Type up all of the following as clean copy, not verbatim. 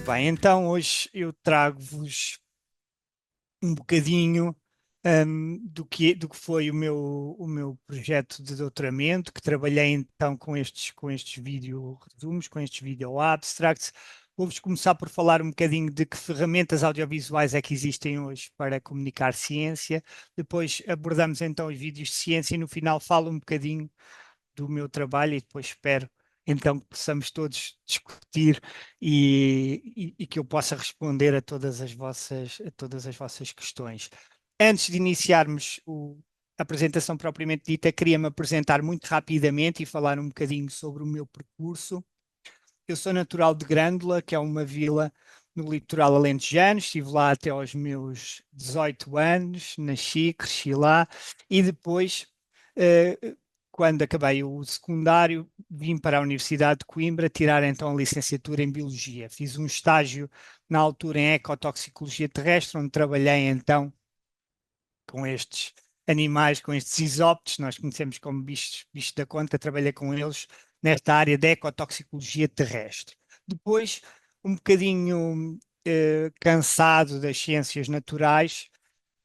bem, então hoje eu trago-vos um bocadinho do que foi o meu projeto de doutoramento, que trabalhei então com estes vídeo resumos, com estes vídeo abstracts. Vou-vos começar por falar um bocadinho de que ferramentas audiovisuais é que existem hoje para comunicar ciência. Depois abordamos então os vídeos de ciência e no final falo um bocadinho do meu trabalho e depois espero então que possamos todos discutir e que eu possa responder a todas as vossas questões. Antes de iniciarmos a apresentação propriamente dita, queria-me apresentar muito rapidamente e falar um bocadinho sobre o meu percurso. Eu sou natural de Grândola, que é uma vila no litoral alentejano. Estive lá até aos meus 18 anos, nasci, cresci lá e depois, eh, quando acabei o secundário, vim para a Universidade de Coimbra tirar então a licenciatura em Biologia. Fiz um estágio na altura em ecotoxicologia terrestre, onde trabalhei então com estes animais, com estes isópodes, nós conhecemos como bichos da conta, trabalhei com eles nesta área da ecotoxicologia terrestre. Depois, um bocadinho cansado das ciências naturais,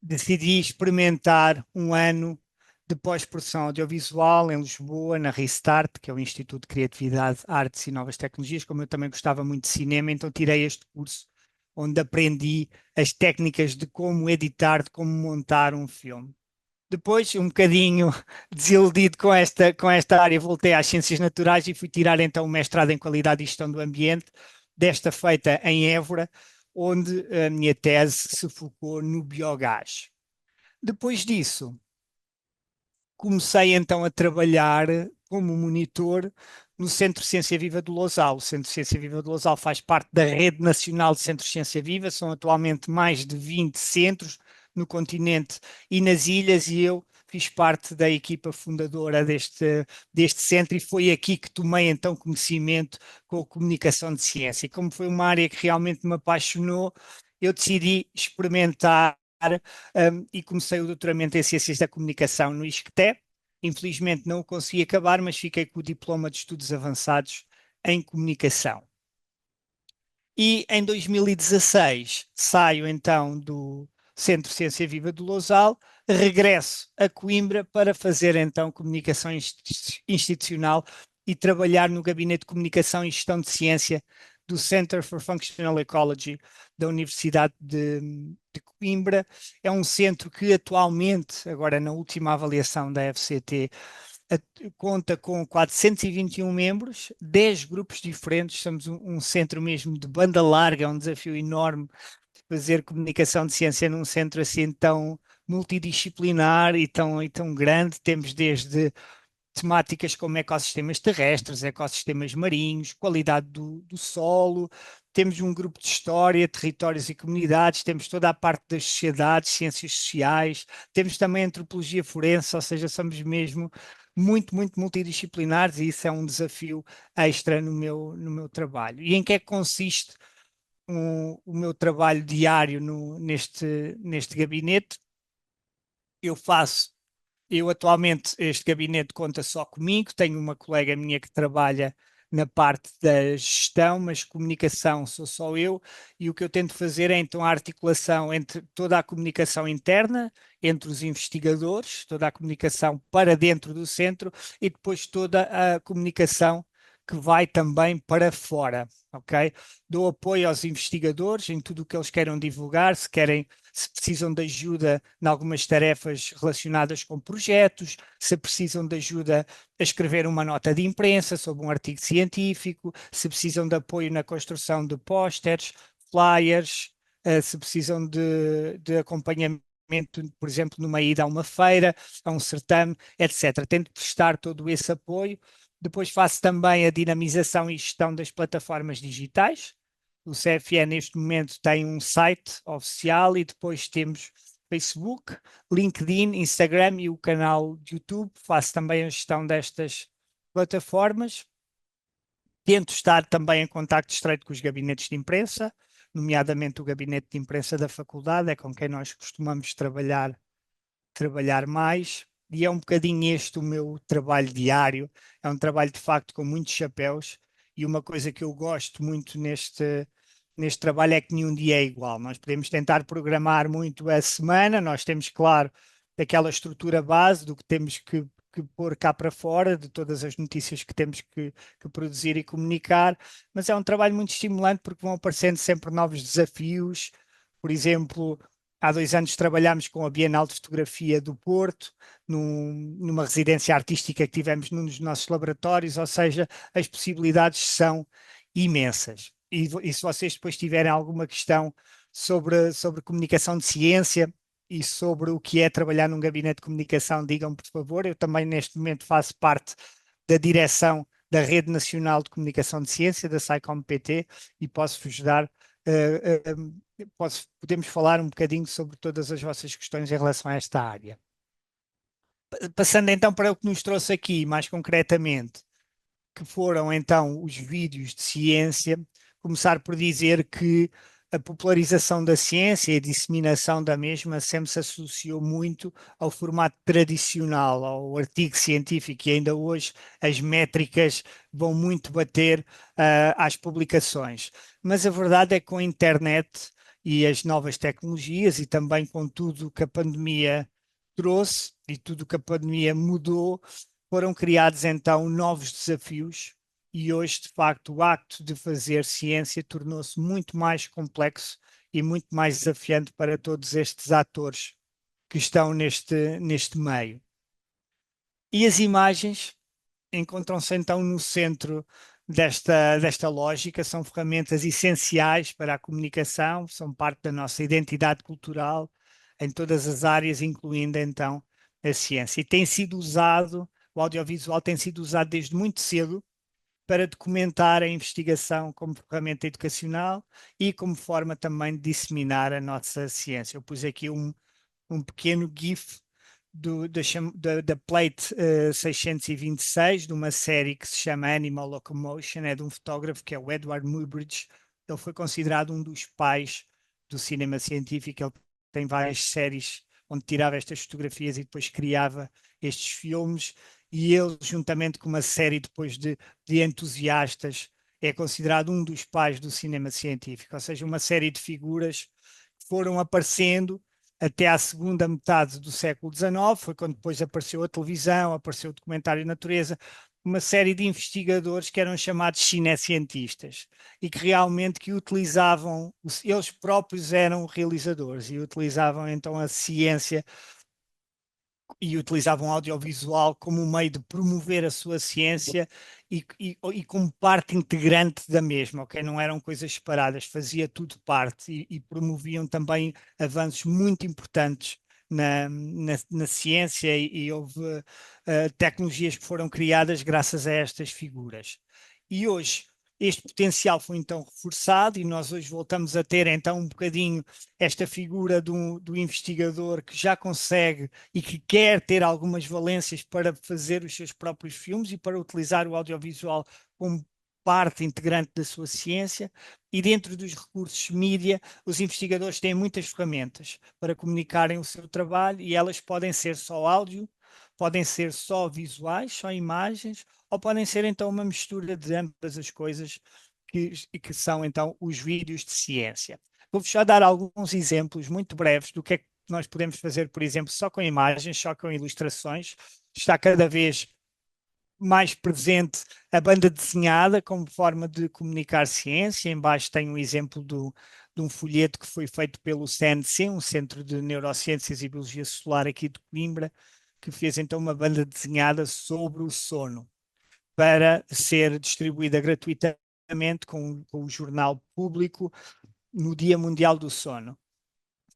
decidi experimentar um ano de pós-produção audiovisual em Lisboa, na Restart, que é o Instituto de Criatividade, Artes e Novas Tecnologias. Como eu também gostava muito de cinema, então tirei este curso onde aprendi as técnicas de como editar, de como montar um filme. Depois, um bocadinho desiludido com esta área, voltei às ciências naturais e fui tirar então o mestrado em qualidade e gestão do ambiente, desta feita em Évora, onde a minha tese se focou no biogás. Depois disso, comecei então a trabalhar como monitor no Centro Ciência Viva do Lousal. O Centro Ciência Viva do Lousal faz parte da Rede Nacional de Centros de Ciência Viva, são atualmente mais de 20 centros no continente e nas ilhas, e eu fiz parte da equipa fundadora deste centro e foi aqui que tomei então conhecimento com a comunicação de ciência. E como foi uma área que realmente me apaixonou, eu decidi experimentar e comecei o doutoramento em Ciências da Comunicação no ISCTE. Infelizmente não o consegui acabar, mas fiquei com o diploma de Estudos Avançados em Comunicação. E em 2016 saio então do Centro de Ciência Viva do Lousal, regresso a Coimbra para fazer então comunicação institucional e trabalhar no Gabinete de Comunicação e Gestão de Ciência do Center for Functional Ecology da Universidade de Coimbra. É um centro que atualmente, agora na última avaliação da FCT, conta com 421 membros, 10 grupos diferentes. Somos um centro mesmo de banda larga, é um desafio enorme fazer comunicação de ciência num centro assim tão multidisciplinar e tão grande. Temos desde temáticas como ecossistemas terrestres, ecossistemas marinhos, qualidade do solo, temos um grupo de história, territórios e comunidades, temos toda a parte das sociedades, ciências sociais, temos também antropologia forense, ou seja, somos mesmo muito, muito multidisciplinares e isso é um desafio extra no meu trabalho. E em que é que consiste o meu trabalho diário neste gabinete? Eu faço Eu atualmente, este gabinete conta só comigo, tenho uma colega minha que trabalha na parte da gestão, mas comunicação sou só eu, e o que eu tento fazer é então a articulação entre toda a comunicação interna, entre os investigadores, toda a comunicação para dentro do centro e depois toda a comunicação que vai também para fora, ok? Dou apoio aos investigadores em tudo o que eles queiram divulgar, se precisam de ajuda em algumas tarefas relacionadas com projetos, se precisam de ajuda a escrever uma nota de imprensa sobre um artigo científico, se precisam de apoio na construção de pósteres, flyers, se precisam de acompanhamento, por exemplo, numa ida a uma feira, a um certame, etc. Tento prestar todo esse apoio. Depois faço também a dinamização e gestão das plataformas digitais. O CFE neste momento tem um site oficial e depois temos Facebook, LinkedIn, Instagram e o canal de YouTube. Faço também a gestão destas plataformas. Tento estar também em contacto estreito com os gabinetes de imprensa, nomeadamente o gabinete de imprensa da faculdade, é com quem nós costumamos trabalhar mais. E é um bocadinho este o meu trabalho diário. É um trabalho de facto com muitos chapéus e uma coisa que eu gosto muito neste trabalho é que nenhum dia é igual. Nós podemos tentar programar muito a semana, nós temos, claro, aquela estrutura base do que temos que pôr cá para fora, de todas as notícias que temos que produzir e comunicar, mas é um trabalho muito estimulante porque vão aparecendo sempre novos desafios. Por exemplo, há 2 anos trabalhámos com a Bienal de Fotografia do Porto, numa residência artística que tivemos num dos nossos laboratórios, ou seja, as possibilidades são imensas. E se vocês depois tiverem alguma questão sobre comunicação de ciência e sobre o que é trabalhar num gabinete de comunicação, digam por favor. Eu também neste momento faço parte da direção da Rede Nacional de Comunicação de Ciência, da SciComm-PT, e posso-vos dar, podemos falar um bocadinho sobre todas as vossas questões em relação a esta área. Passando então para o que nos trouxe aqui, mais concretamente, que foram então os vídeos de ciência, começar por dizer que a popularização da ciência e a disseminação da mesma sempre se associou muito ao formato tradicional, ao artigo científico, e ainda hoje as métricas vão muito bater às publicações. Mas a verdade é que com a internet e as novas tecnologias e também com tudo que a pandemia trouxe e tudo que a pandemia mudou, foram criados então novos desafios e hoje, de facto, o acto de fazer ciência tornou-se muito mais complexo e muito mais desafiante para todos estes atores que estão neste meio. E as imagens encontram-se então no centro desta lógica, são ferramentas essenciais para a comunicação, são parte da nossa identidade cultural em todas as áreas, incluindo então a ciência. E tem sido usado, o audiovisual tem sido usado desde muito cedo para documentar a investigação como ferramenta educacional e como forma também de disseminar a nossa ciência. Eu pus aqui um pequeno GIF da Plate 626, de uma série que se chama Animal Locomotion, é de um fotógrafo que é o Edward Muybridge. Ele foi considerado um dos pais do cinema científico. Ele tem várias séries onde tirava estas fotografias e depois criava estes filmes, e ele, juntamente com uma série depois de entusiastas, é considerado um dos pais do cinema científico, ou seja, uma série de figuras que foram aparecendo até à segunda metade do século XIX, foi quando depois apareceu a televisão, apareceu o documentário Natureza, uma série de investigadores que eram chamados cinecientistas e que realmente que utilizavam, eles próprios eram realizadores e utilizavam então a ciência e utilizavam o audiovisual como um meio de promover a sua ciência e como parte integrante da mesma, ok? Não eram coisas separadas, fazia tudo parte e promoviam também avanços muito importantes na ciência e houve tecnologias que foram criadas graças a estas figuras. E hoje este potencial foi então reforçado e nós hoje voltamos a ter então um bocadinho esta figura do investigador que já consegue e que quer ter algumas valências para fazer os seus próprios filmes e para utilizar o audiovisual como parte integrante da sua ciência. E dentro dos recursos mídia, os investigadores têm muitas ferramentas para comunicarem o seu trabalho e elas podem ser só áudio, podem ser só visuais, só imagens, ou podem ser então uma mistura de ambas as coisas que são então os vídeos de ciência. Vou-vos só dar alguns exemplos muito breves do que é que nós podemos fazer, por exemplo, só com imagens, só com ilustrações. Está cada vez mais presente a banda desenhada como forma de comunicar ciência. Embaixo tem um exemplo de um folheto que foi feito pelo CNC, um Centro de Neurociências e Biologia Solar aqui de Coimbra, que fez então uma banda desenhada sobre o sono para ser distribuída gratuitamente com o jornal público no Dia Mundial do Sono.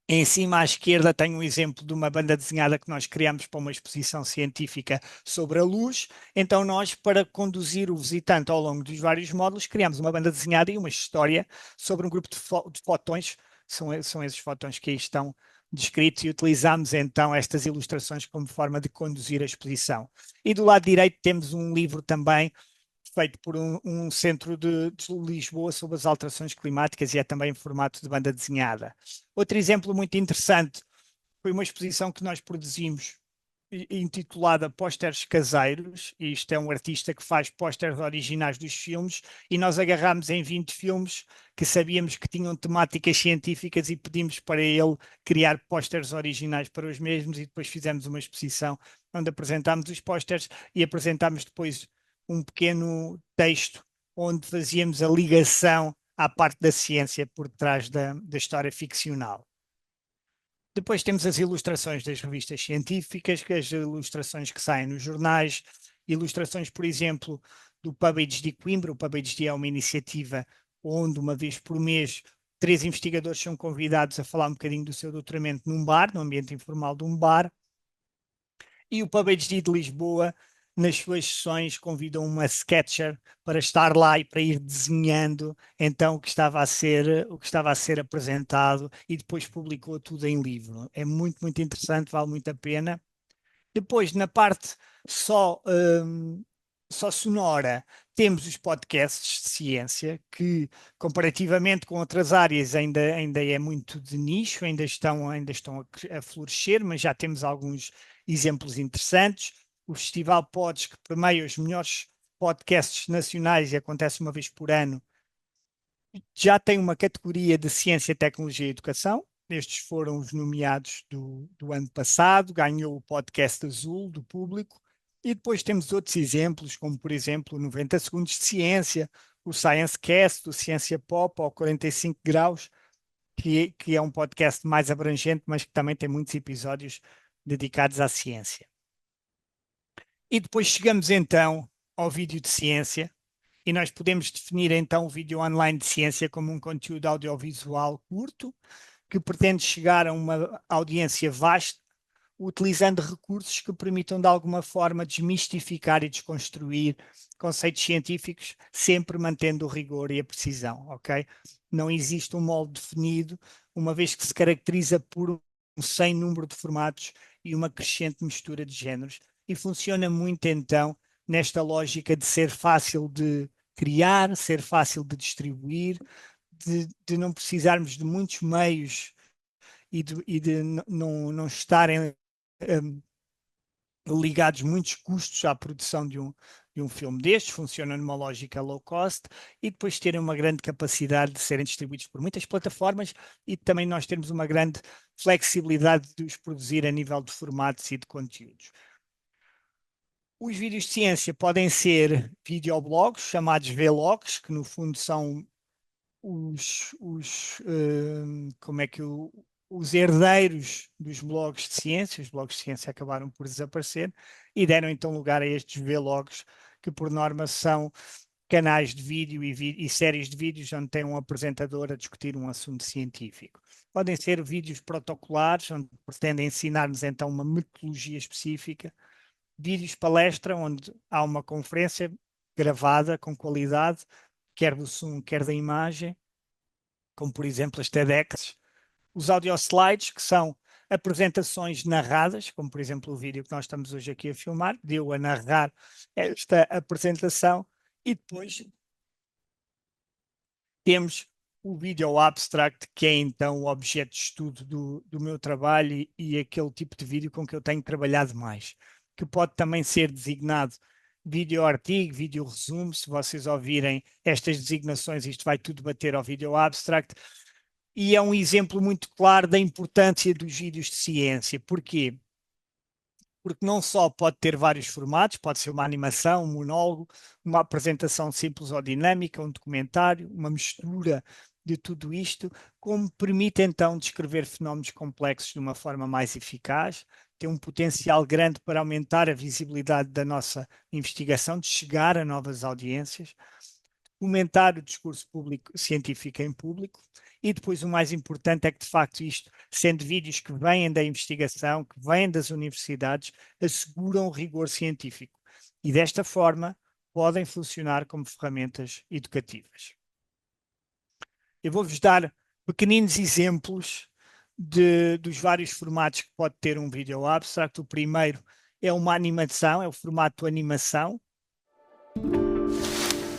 Em cima à esquerda tem um exemplo de uma banda desenhada que nós criamos para uma exposição científica sobre a luz. Então nós, para conduzir o visitante ao longo dos vários módulos, criamos uma banda desenhada e uma história sobre um grupo de fotões, são esses fotões que aí estão descritos, e utilizamos então estas ilustrações como forma de conduzir a exposição. E do lado direito temos um livro também feito por um centro de Lisboa sobre as alterações climáticas e é também em formato de banda desenhada. Outro exemplo muito interessante foi uma exposição que nós produzimos intitulada Pósteres Caseiros. Isto é um artista que faz pósteres originais dos filmes e nós agarrámos em 20 filmes que sabíamos que tinham temáticas científicas e pedimos para ele criar pósteres originais para os mesmos e depois fizemos uma exposição onde apresentámos os pósteres e apresentámos depois um pequeno texto onde fazíamos a ligação à parte da ciência por trás da história ficcional. Depois temos as ilustrações das revistas científicas, as ilustrações que saem nos jornais, ilustrações, por exemplo, do PubHD Coimbra. O PubHD é uma iniciativa onde, uma vez por mês, 3 investigadores são convidados a falar um bocadinho do seu doutoramento num bar, no ambiente informal de um bar. E o PubHD de Lisboa, nas suas sessões, convidam uma sketcher para estar lá e para ir desenhando então o que estava a ser apresentado e depois publicou tudo em livro. É muito, muito interessante, vale muito a pena. Depois, na parte só, só sonora, temos os podcasts de ciência, que comparativamente com outras áreas ainda é muito de nicho, ainda estão a florescer, mas já temos alguns exemplos interessantes. O Festival Pods, que premia os melhores podcasts nacionais e acontece uma vez por ano, já tem uma categoria de ciência, tecnologia e educação. Estes foram os nomeados do ano passado, ganhou o podcast Azul do público. E depois temos outros exemplos, como por exemplo o 90 Segundos de Ciência, o ScienceCast, o Ciência Pop ou 45 Graus, que é um podcast mais abrangente, mas que também tem muitos episódios dedicados à ciência. E depois chegamos então ao vídeo de ciência, e nós podemos definir então o vídeo online de ciência como um conteúdo audiovisual curto, que pretende chegar a uma audiência vasta, utilizando recursos que permitam de alguma forma desmistificar e desconstruir conceitos científicos, sempre mantendo o rigor e a precisão, ok? Não existe um molde definido, uma vez que se caracteriza por um sem número de formatos e uma crescente mistura de géneros, e funciona muito então nesta lógica de ser fácil de criar, ser fácil de distribuir, de não precisarmos de muitos meios e de não estarem ligados muitos custos à produção de um filme destes. Funciona numa lógica low cost e depois terem uma grande capacidade de serem distribuídos por muitas plataformas e também nós temos uma grande flexibilidade de os produzir a nível de formatos e de conteúdos. Os vídeos de ciência podem ser videoblogs, chamados vlogs, que no fundo são os herdeiros dos blogs de ciência. Os blogs de ciência acabaram por desaparecer e deram então lugar a estes vlogs, que por norma são canais de vídeo e séries de vídeos onde tem um apresentador a discutir um assunto científico. Podem ser vídeos protocolares, onde pretendem ensinar-nos então uma metodologia específica, vídeos palestra, onde há uma conferência gravada com qualidade, quer do som, quer da imagem, como por exemplo as TEDx, os audio slides, que são apresentações narradas, como por exemplo o vídeo que nós estamos hoje aqui a filmar, deu a narrar esta apresentação, e depois temos o vídeo abstract, que é então o objeto de estudo do meu trabalho e aquele tipo de vídeo com que eu tenho trabalhado mais, que pode também ser designado vídeo artigo, vídeo resumo. Se vocês ouvirem estas designações, isto vai tudo bater ao vídeo abstract. E é um exemplo muito claro da importância dos vídeos de ciência. Porquê? Porque não só pode ter vários formatos, pode ser uma animação, um monólogo, uma apresentação simples ou dinâmica, um documentário, uma mistura de tudo isto, como permite então descrever fenómenos complexos de uma forma mais eficaz, tem um potencial grande para aumentar a visibilidade da nossa investigação, de chegar a novas audiências, fomentar o discurso público, científico em público. E depois o mais importante é que, de facto, isto, sendo vídeos que vêm da investigação, que vêm das universidades, asseguram o rigor científico e, desta forma, podem funcionar como ferramentas educativas. Eu vou-vos dar pequeninos exemplos dos vários formatos que pode ter um vídeo abstract. O primeiro é uma animação, é o formato animação.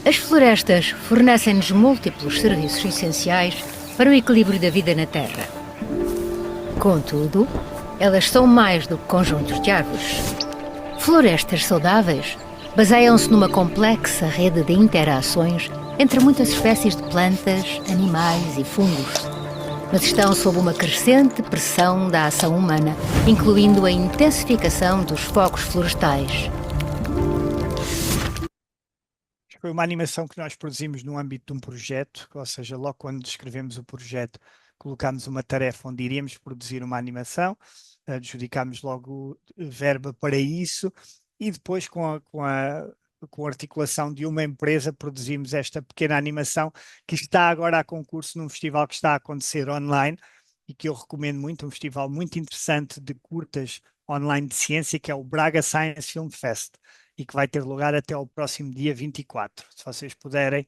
As florestas fornecem-nos múltiplos serviços essenciais para o equilíbrio da vida na Terra. Contudo, Elas são mais do que conjuntos de árvores. Florestas saudáveis baseiam-se numa complexa rede de interações entre muitas espécies de plantas, animais e fungos, mas estão sob uma crescente pressão da ação humana, incluindo a intensificação dos focos florestais. Foi uma animação que nós produzimos no âmbito de um projeto, ou seja, logo quando descrevemos o projeto, colocámos uma tarefa onde iríamos produzir uma animação, adjudicámos logo verba para isso e depois com a articulação de uma empresa produzimos esta pequena animação que está agora a concurso num festival que está a acontecer online e que eu recomendo muito, um festival muito interessante de curtas online de ciência, que é o Braga Science Film Fest e que vai ter lugar até ao próximo dia 24. Se vocês puderem,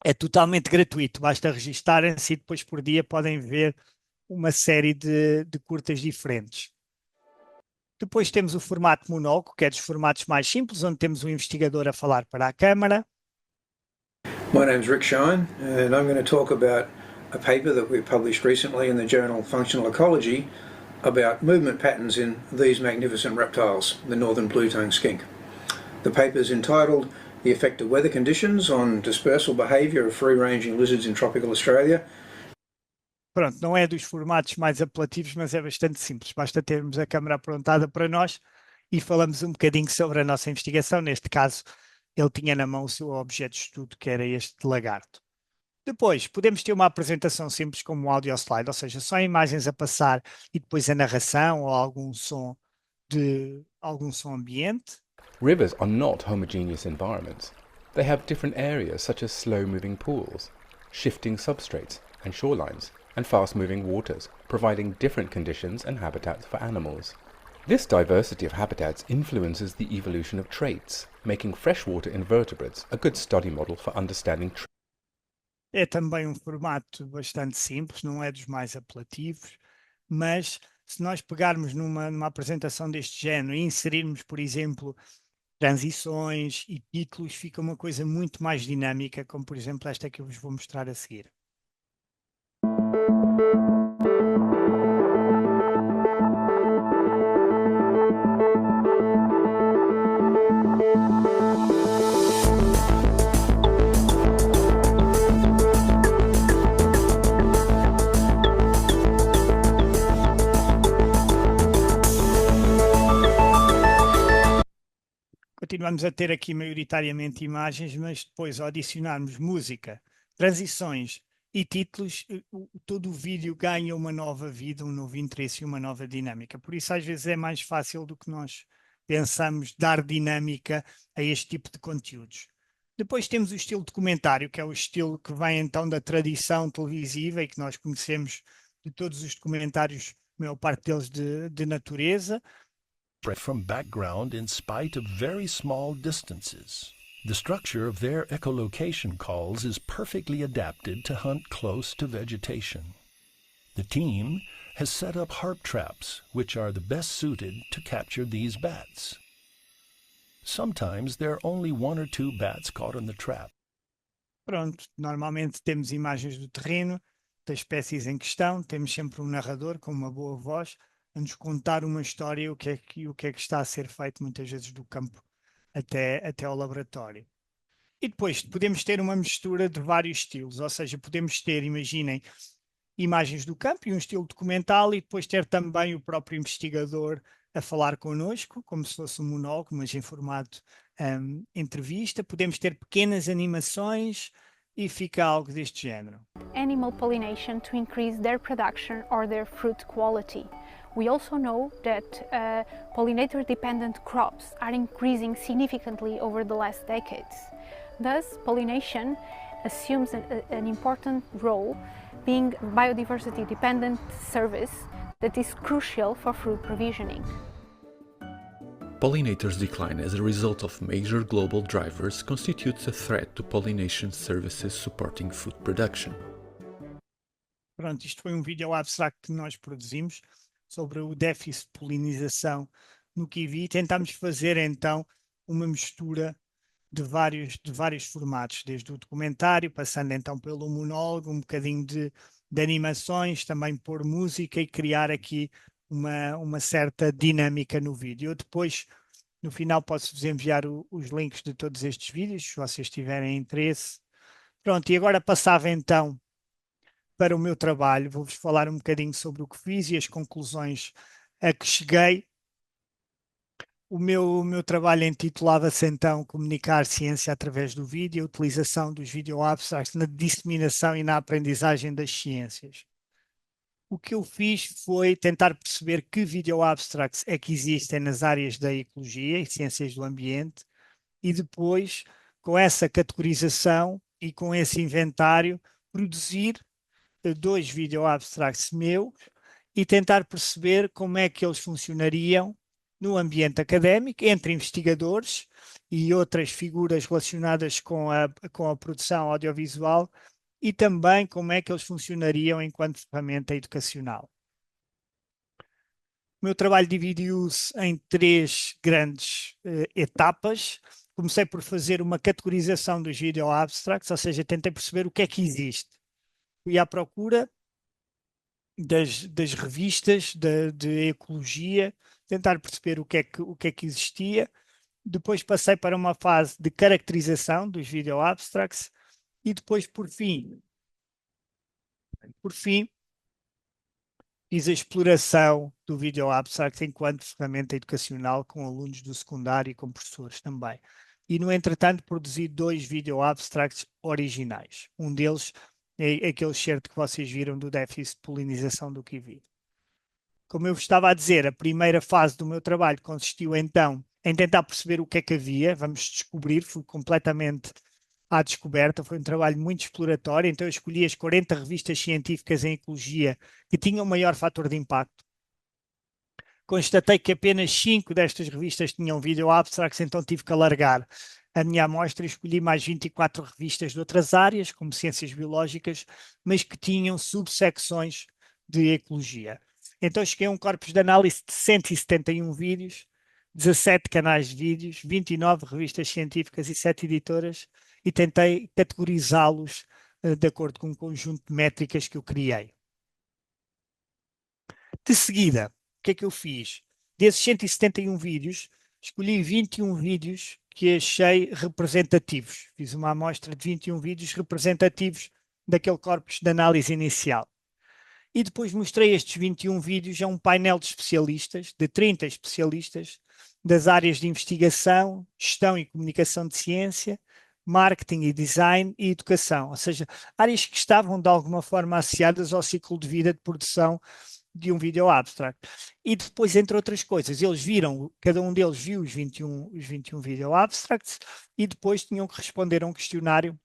é totalmente gratuito, basta registarem-se e depois por dia podem ver uma série de curtas diferentes. Depois temos o formato monólogo, que é dos formatos mais simples, onde temos um investigador a falar para a câmara. My name's Rick Shine, and I'm going to talk about a paper that we published recently in the journal Functional Ecology about movement patterns in these magnificent reptiles, the northern blue-tongued skink. The paper is entitled The Effect of Weather Conditions on Dispersal Behaviour of Free-Ranging Lizards in Tropical Australia. Pronto, não é dos formatos mais apelativos, mas é bastante simples. Basta termos a câmara aprontada para nós e falamos um bocadinho sobre a nossa investigação. Neste caso, ele tinha na mão o seu objeto de estudo, que era este lagarto. Depois, podemos ter uma apresentação simples como um audio slide, ou seja, só imagens a passar e depois a narração ou algum som ambiente. Rivers are not homogeneous environments. They have different areas such as slow-moving pools, shifting substrates and shorelines, and fast-moving waters, providing different conditions and habitats for animals. This diversity of habitats influences the evolution of traits, making freshwater invertebrates a good study model for understanding É também um formato bastante simples, não é dos mais apelativos, mas se nós pegarmos numa apresentação deste género e inserirmos, por exemplo, transições e títulos, fica uma coisa muito mais dinâmica, como por exemplo esta que eu vos vou mostrar a seguir. Continuamos a ter aqui maioritariamente imagens, mas depois ao adicionarmos música, transições e títulos, todo o vídeo ganha uma nova vida, um novo interesse e uma nova dinâmica. Por isso, às vezes, é mais fácil do que nós pensamos dar dinâmica a este tipo de conteúdos. Depois temos o estilo documentário, que é o estilo que vem então da tradição televisiva e que nós conhecemos de todos os documentários, a maior parte deles de natureza. From background in spite of very small distances. The structure of their echolocation calls is perfectly adapted to hunt close to vegetation. The team has set up harp traps, which are the best suited to capture these bats. Sometimes there are only one or two bats caught in the trap. Pronto, normalmente temos imagens do terreno, das espécies em questão, temos sempre um narrador com uma boa voz a nos contar uma história, o que é que está a ser feito muitas vezes do campo até ao laboratório. E depois podemos ter uma mistura de vários estilos, ou seja, podemos ter, imaginem, imagens do campo e um estilo documental e depois ter também o próprio investigador a falar connosco, como se fosse um monólogo, mas em formato entrevista. Podemos ter pequenas animações e fica algo deste género. Animal pollination to increase their production or their fruit quality. We also know that pollinator-dependent crops are increasing significantly over the last decades. Thus, pollination assumes an important role, being a biodiversity-dependent service that is crucial for food provisioning. Pollinators' decline as a result of major global drivers constitutes a threat to pollination services supporting food production. Pronto, isto foi um vídeo abstract que nós produzimos sobre o déficit de polinização no kiwi. Tentámos fazer então uma mistura de vários formatos, desde o documentário, passando então pelo monólogo, um bocadinho de animações, também pôr música e criar aqui uma certa dinâmica no vídeo. Eu depois, no final, posso-vos enviar os links de todos estes vídeos, se vocês tiverem interesse. Pronto, e agora passava então para o meu trabalho. Vou-vos falar um bocadinho sobre o que fiz e as conclusões a que cheguei. O meu trabalho intitulava-se então Comunicar Ciência através do vídeo, a utilização dos video abstracts na disseminação e na aprendizagem das ciências. O que eu fiz foi tentar perceber que video abstracts é que existem nas áreas da ecologia e ciências do ambiente e depois, com essa categorização e com esse inventário, produzir 2 video abstracts meus e tentar perceber como é que eles funcionariam no ambiente académico, entre investigadores e outras figuras relacionadas com a produção audiovisual e também como é que eles funcionariam enquanto ferramenta educacional. O meu trabalho dividiu-se em 3 grandes etapas. Comecei por fazer uma categorização dos video abstracts, ou seja, tentei perceber o que é que existe. Fui à procura das revistas de ecologia, tentar perceber o que é que existia. Depois passei para uma fase de caracterização dos video abstracts e depois, por fim, fiz a exploração do video abstract enquanto ferramenta educacional com alunos do secundário e com professores também. E, no entretanto, produzi 2 video abstracts originais. Um deles é aquele certo que vocês viram do déficit de polinização do kiwi. Como eu vos estava a dizer, a primeira fase do meu trabalho consistiu então em tentar perceber o que é que havia, vamos descobrir, fui completamente à descoberta, foi um trabalho muito exploratório, então eu escolhi as 40 revistas científicas em ecologia que tinham maior fator de impacto. Constatei que apenas 5 destas revistas tinham video abstracts, então tive que alargar a minha amostra e escolhi mais 24 revistas de outras áreas, como ciências biológicas, mas que tinham subsecções de ecologia. Então cheguei a um corpus de análise de 171 vídeos, 17 canais de vídeos, 29 revistas científicas e 7 editoras, e tentei categorizá-los de acordo com um conjunto de métricas que eu criei. De seguida, o que é que eu fiz? Desses 171 vídeos, escolhi 21 vídeos que achei representativos. Fiz uma amostra de 21 vídeos representativos daquele corpus de análise inicial. E depois mostrei estes 21 vídeos a um painel de especialistas, de 30 especialistas, das áreas de investigação, gestão e comunicação de ciência, marketing e design e educação, ou seja, áreas que estavam de alguma forma associadas ao ciclo de vida de produção de um video abstract. E depois, entre outras coisas, eles viram, cada um deles viu os 21 video abstracts e depois tinham que responder a um questionário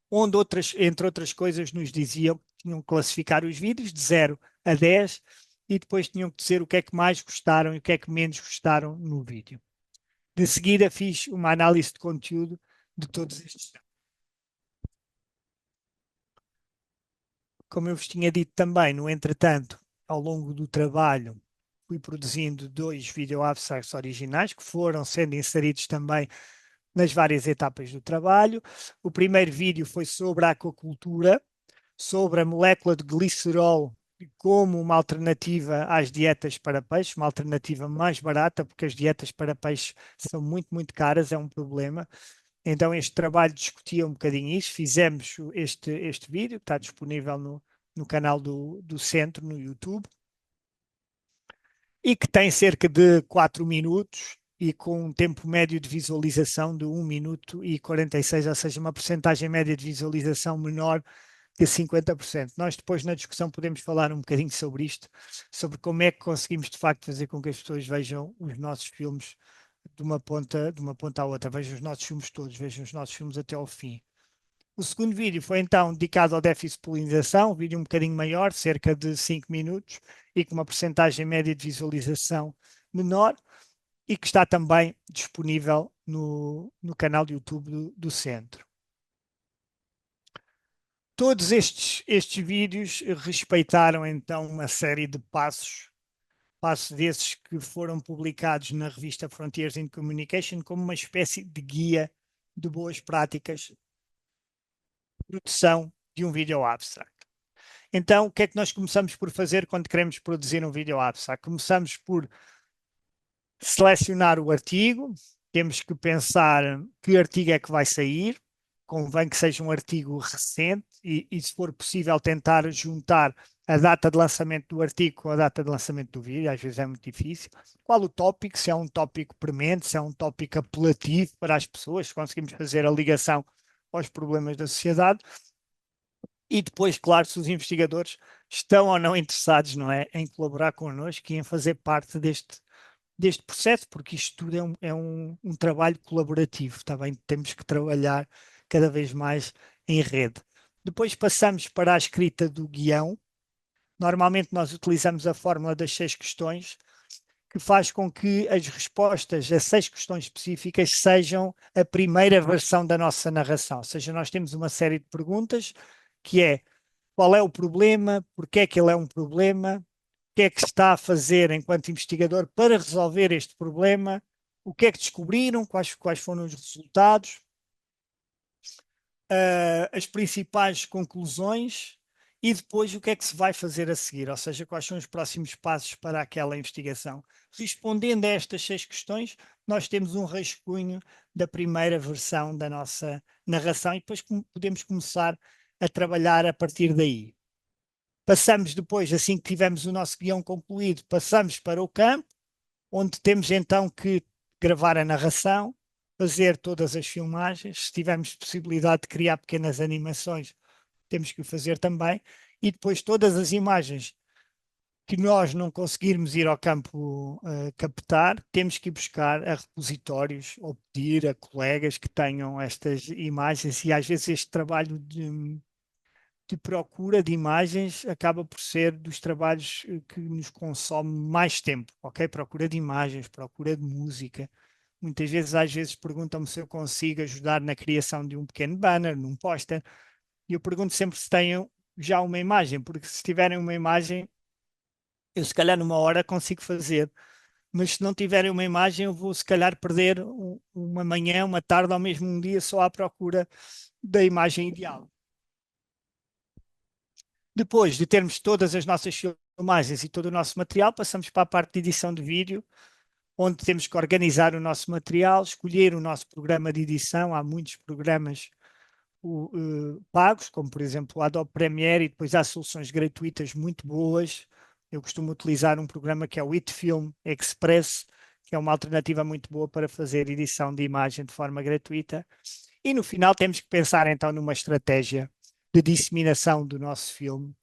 onde, entre outras coisas, nos diziam que tinham que classificar os vídeos de 0 a 10 e depois tinham que dizer o que é que mais gostaram e o que é que menos gostaram no vídeo. De seguida, fiz uma análise de conteúdo de todos estes temas. Como eu vos tinha dito também, no entretanto, ao longo do trabalho, fui produzindo 2 video abstracts originais que foram sendo inseridos também nas várias etapas do trabalho. O primeiro vídeo foi sobre a aquacultura, sobre a molécula de glicerol como uma alternativa às dietas para peixe, uma alternativa mais barata, porque as dietas para peixe são muito, muito caras, é um problema. Então este trabalho discutia um bocadinho isso, fizemos este vídeo, que está disponível no canal do Centro, no YouTube, e que tem cerca de 4 minutos e com um tempo médio de visualização de 1 minuto e 46, ou seja, uma percentagem média de visualização menor que 50%. Nós depois na discussão podemos falar um bocadinho sobre isto, sobre como é que conseguimos de facto fazer com que as pessoas vejam os nossos filmes de uma ponta à outra, vejam os nossos filmes todos, vejam os nossos filmes até ao fim. O segundo vídeo foi então dedicado ao déficit de polinização, um vídeo um bocadinho maior, cerca de 5 minutos, e com uma percentagem média de visualização menor, e que está também disponível no canal de YouTube do Centro. Todos estes vídeos respeitaram então uma série de passos desses que foram publicados na revista Frontiers in Communication como uma espécie de guia de boas práticas de produção de um video abstract. Então, o que é que nós começamos por fazer quando queremos produzir um vídeo abstract? Começamos por selecionar o artigo, temos que pensar que artigo é que vai sair, convém que seja um artigo recente e se for possível, tentar juntar a data de lançamento do artigo com a data de lançamento do vídeo, às vezes é muito difícil. Qual o tópico, se é um tópico premente, se é um tópico apelativo para as pessoas, se conseguimos fazer a ligação aos problemas da sociedade. E depois, claro, se os investigadores estão ou não interessados, não é, em colaborar connosco e em fazer parte deste processo, porque isto tudo é um trabalho colaborativo, está bem? Temos que trabalhar cada vez mais em rede. Depois passamos para a escrita do guião. Normalmente nós utilizamos a fórmula das 6 questões, que faz com que as respostas a 6 questões específicas sejam a primeira versão da nossa narração. Ou seja, nós temos uma série de perguntas, que é: qual é o problema, porque é que ele é um problema, o que é que se está a fazer enquanto investigador para resolver este problema, o que é que descobriram, quais foram os resultados, as principais conclusões e depois o que é que se vai fazer a seguir, ou seja, quais são os próximos passos para aquela investigação. Respondendo a estas 6 questões, nós temos um rascunho da primeira versão da nossa narração e depois podemos começar a trabalhar a partir daí. Passamos depois, assim que tivermos o nosso guião concluído, passamos para o campo, onde temos então que gravar a narração, fazer todas as filmagens. Se tivermos possibilidade de criar pequenas animações, temos que o fazer também. E depois todas as imagens que nós não conseguirmos ir ao campo captar, temos que ir buscar a repositórios ou pedir a colegas que tenham estas imagens. E às vezes este trabalho de procura de imagens acaba por ser dos trabalhos que nos consome mais tempo, ok? Procura de imagens, procura de música. Muitas vezes, às vezes, perguntam-me se eu consigo ajudar na criação de um pequeno banner, num póster, e eu pergunto sempre se tenham já uma imagem, porque se tiverem uma imagem, eu se calhar numa hora consigo fazer, mas se não tiverem uma imagem, eu vou se calhar perder uma manhã, uma tarde ou mesmo um dia só à procura da imagem ideal. Depois de termos todas as nossas filmagens e todo o nosso material, passamos para a parte de edição de vídeo, onde temos que organizar o nosso material, escolher o nosso programa de edição. Há muitos programas pagos, como por exemplo o Adobe Premiere, e depois há soluções gratuitas muito boas. Eu costumo utilizar um programa que é o Itfilm Express, que é uma alternativa muito boa para fazer edição de imagem de forma gratuita. E no final temos que pensar então numa estratégia de disseminação do nosso filme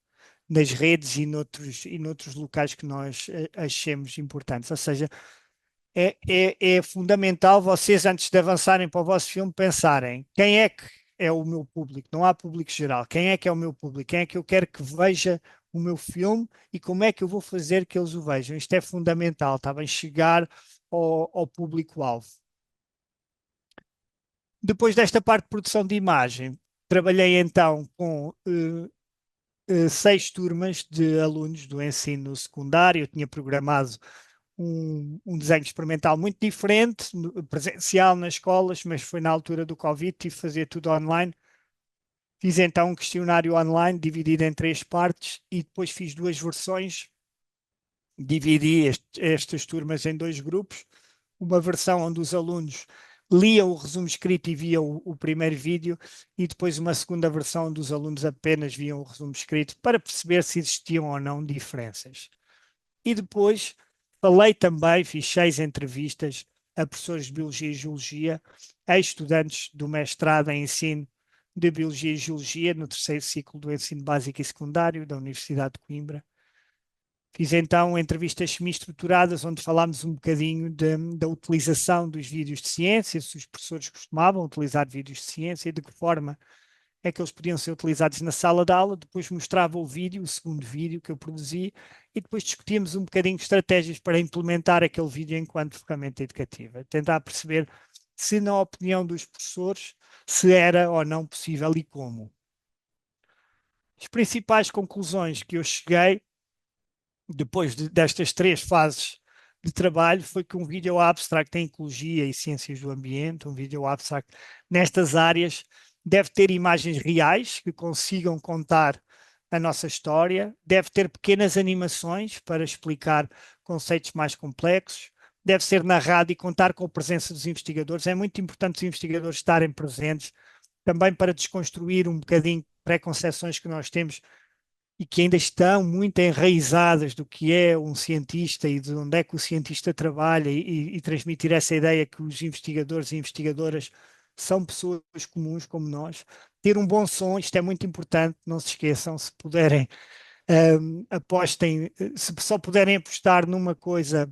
nas redes e noutros locais que nós achemos importantes. Ou seja, é fundamental vocês, antes de avançarem para o vosso filme, pensarem quem é que é o meu público. Não há público geral. Quem é que é o meu público? Quem é que eu quero que veja o meu filme e como é que eu vou fazer que eles o vejam? Isto é fundamental, está bem? Chegar ao público-alvo. Depois desta parte de produção de imagem, trabalhei então com 6 turmas de alunos do ensino secundário. Eu tinha programado um desenho experimental muito diferente, presencial nas escolas, mas foi na altura do Covid, tive de fazer tudo online. Fiz então um questionário online dividido em 3 partes e depois fiz 2 versões. Dividi estas turmas em 2 grupos. Uma versão onde os alunos liam o resumo escrito e viam o primeiro vídeo, e depois uma segunda versão onde os alunos apenas viam o resumo escrito para perceber se existiam ou não diferenças. E depois falei também, fiz 6 entrevistas a professores de Biologia e Geologia, a estudantes do mestrado em ensino de Biologia e Geologia no 3º ciclo do ensino básico e secundário da Universidade de Coimbra. Fiz então entrevistas semi-estruturadas, onde falámos um bocadinho da utilização dos vídeos de ciência, se os professores costumavam utilizar vídeos de ciência e de que forma é que eles podiam ser utilizados na sala de aula. Depois mostrava o vídeo, o segundo vídeo que eu produzi, e depois discutíamos um bocadinho de estratégias para implementar aquele vídeo enquanto ferramenta educativa. Tentar perceber se, na opinião dos professores, se era ou não possível e como. As principais conclusões que eu cheguei depois destas 3 fases de trabalho foi que um vídeo abstract em ecologia e ciências do ambiente, um vídeo abstract nestas áreas, deve ter imagens reais que consigam contar a nossa história, deve ter pequenas animações para explicar conceitos mais complexos, deve ser narrado e contar com a presença dos investigadores. É muito importante os investigadores estarem presentes, também para desconstruir um bocadinho preconceções que nós temos e que ainda estão muito enraizadas do que é um cientista e de onde é que o cientista trabalha e transmitir essa ideia que os investigadores e investigadoras são pessoas comuns como nós. Ter um bom som, isto é muito importante, não se esqueçam, se puderem, apostem, se só puderem apostar numa coisa,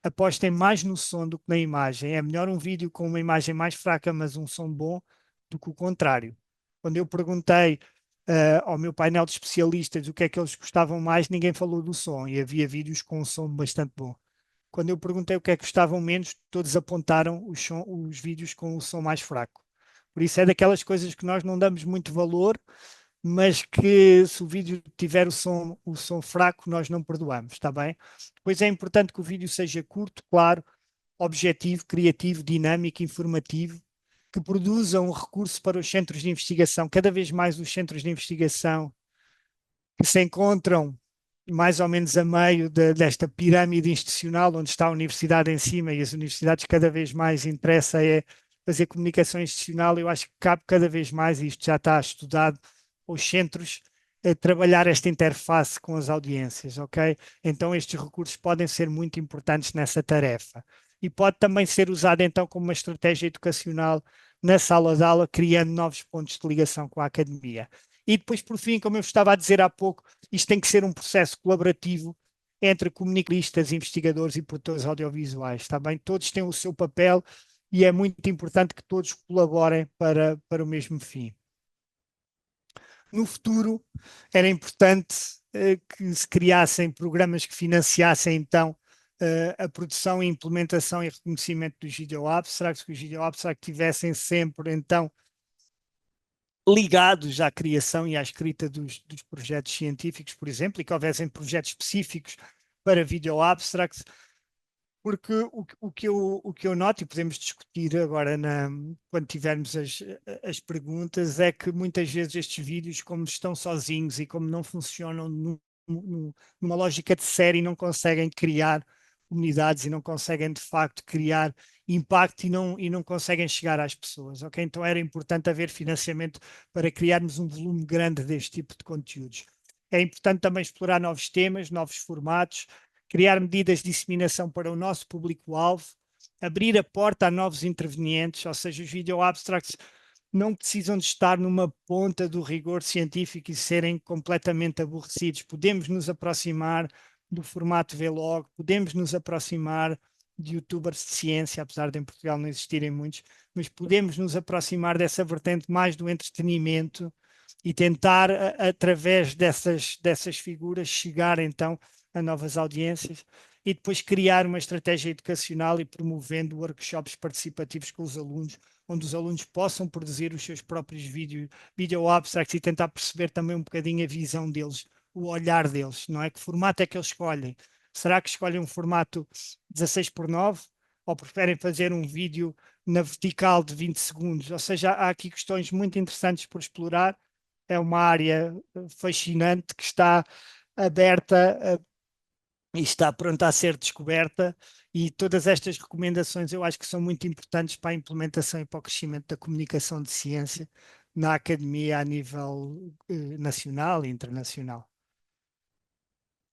apostem mais no som do que na imagem. É melhor um vídeo com uma imagem mais fraca, mas um som bom, do que o contrário. Quando eu perguntei ao meu painel de especialistas o que é que eles gostavam mais, ninguém falou do som e havia vídeos com um som bastante bom. Quando eu perguntei o que é que gostavam menos, todos apontaram os vídeos com o som mais fraco. Por isso é daquelas coisas que nós não damos muito valor, mas que se o vídeo tiver o som fraco, nós não perdoamos, está bem? Depois é importante que o vídeo seja curto, claro, objetivo, criativo, dinâmico, informativo, que produza um recurso para os centros de investigação. Cada vez mais os centros de investigação que se encontram mais ou menos a meio desta pirâmide institucional, onde está a universidade em cima e as universidades cada vez mais interessa é fazer comunicação institucional. Eu acho que cabe cada vez mais, e isto já está estudado, os centros a trabalhar esta interface com as audiências, ok? Então estes recursos podem ser muito importantes nessa tarefa. E pode também ser usado então como uma estratégia educacional na sala de aula, criando novos pontos de ligação com a academia. E depois, por fim, como eu estava a dizer há pouco, isto tem que ser um processo colaborativo entre comunicadores, investigadores e produtores audiovisuais, está bem? Todos têm o seu papel e é muito importante que todos colaborem para o mesmo fim. No futuro, era importante que se criassem programas que financiassem, então, a produção, implementação e reconhecimento dos videoapps. Será que os videoapps tivessem sempre, então, ligados à criação e à escrita dos projetos científicos, por exemplo, e que houvessem projetos específicos para videoapps? Será que... Porque o que eu noto, e podemos discutir agora quando tivermos as perguntas, é que muitas vezes estes vídeos, como estão sozinhos e como não funcionam numa lógica de série, não conseguem criar comunidades e não conseguem de facto criar impacto e não conseguem chegar às pessoas, ok? Então era importante haver financiamento para criarmos um volume grande deste tipo de conteúdos. É importante também explorar novos temas, novos formatos, criar medidas de disseminação para o nosso público-alvo, abrir a porta a novos intervenientes, ou seja, os video abstracts não precisam de estar numa ponta do rigor científico e serem completamente aborrecidos. Podemos nos aproximar do formato vlog, podemos nos aproximar de youtubers de ciência, apesar de em Portugal não existirem muitos, mas podemos nos aproximar dessa vertente mais do entretenimento e tentar, através dessas figuras, chegar então a novas audiências e depois criar uma estratégia educacional e promovendo workshops participativos com os alunos, onde os alunos possam produzir os seus próprios video abstracts e tentar perceber também um bocadinho a visão deles, o olhar deles, não é? Que formato é que eles escolhem? Será que escolhem um formato 16:9 ou preferem fazer um vídeo na vertical de 20 segundos? Ou seja, há aqui questões muito interessantes por explorar. É uma área fascinante que está aberta e está pronta a ser descoberta, e todas estas recomendações eu acho que são muito importantes para a implementação e para o crescimento da comunicação de ciência na academia a nível nacional e internacional.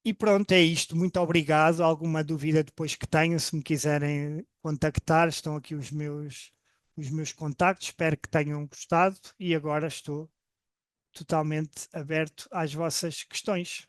E pronto, é isto. Muito obrigado. Alguma dúvida depois que tenham, se me quiserem contactar, estão aqui os meus contactos. Espero que tenham gostado e agora estou totalmente aberto às vossas questões.